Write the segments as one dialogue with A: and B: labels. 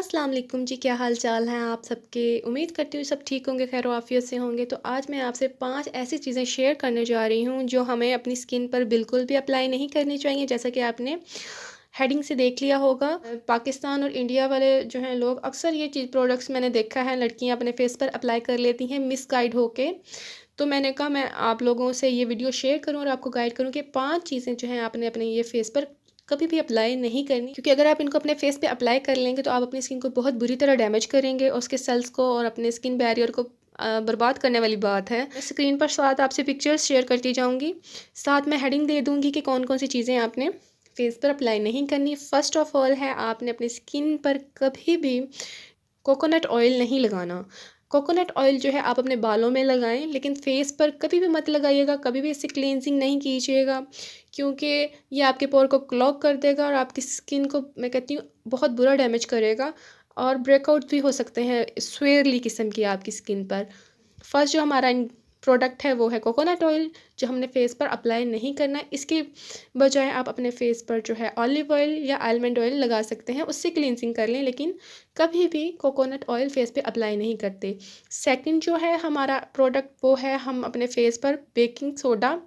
A: अस्सलाम वालेकुम जी, क्या हाल चाल हैं आप सबके। उम्मीद करती हूँ सब ठीक होंगे, खैर आफियत से होंगे। तो आज मैं आपसे 5 ऐसी चीज़ें शेयर करने जा रही हूँ जो हमें अपनी स्किन पर बिल्कुल भी अप्लाई नहीं करनी चाहिए। जैसा कि आपने हेडिंग से देख लिया होगा, पाकिस्तान और इंडिया वाले जो हैं लोग अक्सर ये चीज़ प्रोडक्ट्स मैंने देखा है लड़कियाँ अपने फेस पर अप्लाई कर लेती हैं मिसगाइड होके। तो मैंने कहा मैं आप लोगों से ये वीडियो शेयर करूँ और आपको गाइड करूँ कि 5 चीज़ें जो हैं आपने अपने ये फेस पर कभी भी अप्लाई नहीं करनी, क्योंकि अगर आप इनको अपने फेस पे अप्लाई कर लेंगे तो आप अपनी स्किन को बहुत बुरी तरह डैमेज करेंगे और उसके सेल्स को और अपने स्किन बैरियर को बर्बाद करने वाली बात है। मैं स्क्रीन पर साथ आपसे पिक्चर्स शेयर करती जाऊंगी, साथ में हेडिंग दे दूंगी कि कौन कौन सी चीज़ें आपने फेस पर अप्लाई नहीं करनी। फर्स्ट ऑफ ऑल है, आपने अपनी स्किन पर कभी भी कोकोनट ऑयल नहीं लगाना। कोकोनट ऑयल जो है आप अपने बालों में लगाएं, लेकिन फेस पर कभी भी मत लगाइएगा, कभी भी इससे क्लींजिंग नहीं कीजिएगा, क्योंकि ये आपके पोर को क्लॉग कर देगा और आपकी स्किन को मैं कहती हूँ बहुत बुरा डैमेज करेगा और ब्रेकआउट भी हो सकते हैं स्वेयरली किस्म की आपकी स्किन पर। फर्स्ट जो हमारा प्रोडक्ट है वो है कोकोनट ऑयल, जो हमने फेस पर अप्लाई नहीं करना है। इसके बजाय आप अपने फेस पर जो है ऑलिव ऑयल या आलमंड ऑयल लगा सकते हैं, उससे क्लींजिंग कर लें, लेकिन कभी भी कोकोनट ऑयल फेस पे अप्लाई नहीं करते। सेकंड जो है हमारा प्रोडक्ट वो है, हम अपने फेस पर बेकिंग सोडा,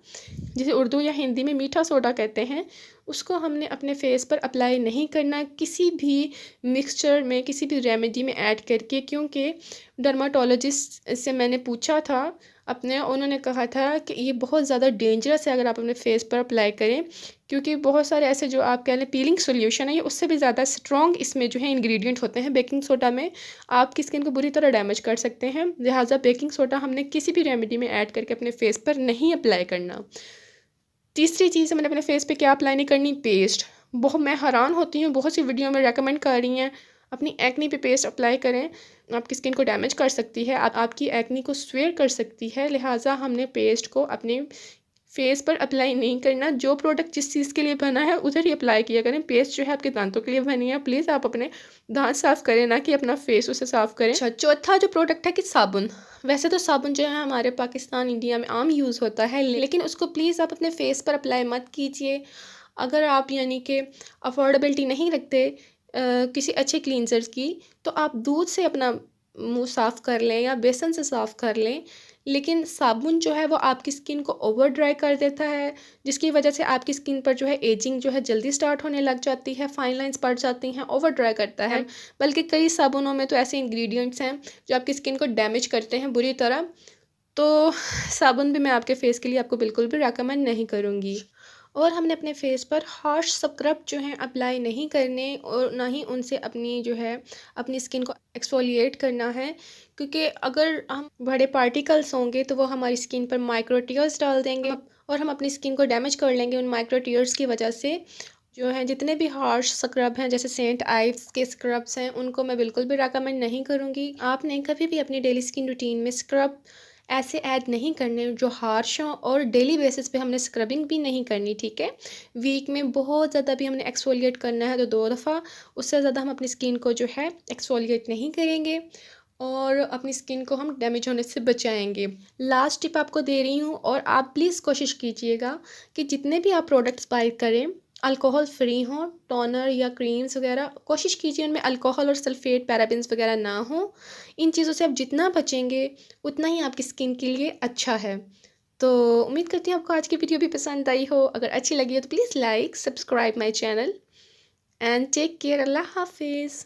A: जिसे उर्दू या हिंदी में मीठा सोडा कहते हैं, उसको हमने अपने फेस पर अप्लाई नहीं करना किसी भी मिक्सचर में, किसी भी रेमेडी में ऐड करके, क्योंकि डर्माटोलॉजिस्ट से मैंने पूछा था अपने, उन्होंने कहा था कि ये बहुत ज़्यादा डेंजरस है अगर आप अपने फेस पर अप्लाई करें, क्योंकि बहुत सारे ऐसे जो आप कह लें पीलिंग सॉल्यूशन है, ये उससे भी ज़्यादा स्ट्रॉन्ग इसमें जो है इंग्रेडिएंट होते हैं बेकिंग सोडा में, आपकी स्किन को बुरी तरह डैमेज कर सकते हैं। लिहाजा बेकिंग सोडा हमने किसी भी रेमेडी में ऐड करके अपने फेस पर नहीं अप्लाई करना। तीसरी चीज़ मैंने अपने फेस पे क्या अप्लाई नहीं करनी, पेस्ट। बहुत मैं हैरान होती हूँ, बहुत सी वीडियो में रेकमेंड कर रही हैं अपनी एक्नी पे पेस्ट अप्लाई करें, आपकी स्किन को डैमेज कर सकती है, आपकी एक्नी को स्वेयर कर सकती है। लिहाजा हमने पेस्ट को अपने फेस पर अप्लाई नहीं करना। जो प्रोडक्ट जिस चीज़ के लिए बना है उधर ही अप्लाई किया करें। पेस्ट जो है आपके दांतों के लिए बनी है, प्लीज़ आप अपने दांत साफ़ करें, ना कि अपना फेस उसे साफ़ करें। अच्छा, चौथा जो प्रोडक्ट है कि साबुन। वैसे तो साबुन जो है हमारे पाकिस्तान इंडिया में आम यूज़ होता है, लेकिन उसको प्लीज़ आप अपने फेस पर अप्लाई मत कीजिए। अगर आप यानी कि अफोर्डेबिलिटी नहीं रखते किसी अच्छे क्लींजर्स की, तो आप दूध से अपना मुंह साफ़ कर लें या बेसन से साफ़ कर लें, लेकिन साबुन जो है वो आपकी स्किन को ओवर ड्राई कर देता है, जिसकी वजह से आपकी स्किन पर जो है एजिंग जो है जल्दी स्टार्ट होने लग जाती है, फाइन लाइंस पड़ जाती हैं, ओवर ड्राई करता है। बल्कि कई साबुनों में तो ऐसे इंग्रेडिएंट्स हैं जो आपकी स्किन को डैमेज करते हैं बुरी तरह। तो साबुन भी मैं आपके फेस के लिए आपको बिल्कुल भी रेकमेंड नहीं करूँगी। और हमने अपने फेस पर हार्श स्क्रब जो हैं अप्लाई नहीं करने, और ना ही उनसे अपनी जो है अपनी स्किन को एक्सफोलिएट करना है, क्योंकि अगर हम बड़े पार्टिकल्स होंगे तो वो हमारी स्किन पर माइक्रो टीयर्स डाल देंगे और हम अपनी स्किन को डैमेज कर लेंगे उन माइक्रो टीयर्स की वजह से। जो हैं जितने भी हार्श स्क्रब हैं, जैसे सेंट आइव्स के स्क्रब्स हैं, उनको मैं बिल्कुल भी रेकमेंड नहीं करूँगी। आपने कभी भी अपनी डेली स्किन रूटीन में स्क्रब ऐसे ऐड नहीं करने जो हार्श हों, और डेली बेसिस पे हमने स्क्रबिंग भी नहीं करनी, ठीक है। वीक में बहुत ज़्यादा भी हमने एक्सफोलिएट करना है तो 2 दफ़ा, उससे ज़्यादा हम अपनी स्किन को जो है एक्सफोलिएट नहीं करेंगे और अपनी स्किन को हम डैमेज होने से बचाएंगे। लास्ट टिप आपको दे रही हूँ, और आप प्लीज़ कोशिश कीजिएगा कि जितने भी आप प्रोडक्ट्स बाय करें अल्कोहल फ्री हों, टोनर या क्रीम्स वगैरह, कोशिश कीजिए उनमें अल्कोहल और सल्फेट पैराबेन्स वगैरह ना हो। इन चीज़ों से आप जितना बचेंगे उतना ही आपकी स्किन के लिए अच्छा है। तो उम्मीद करती हूँ आपको आज की वीडियो भी पसंद आई हो। अगर अच्छी लगी हो तो please like subscribe my channel and take care. अल्लाह हाफिज़।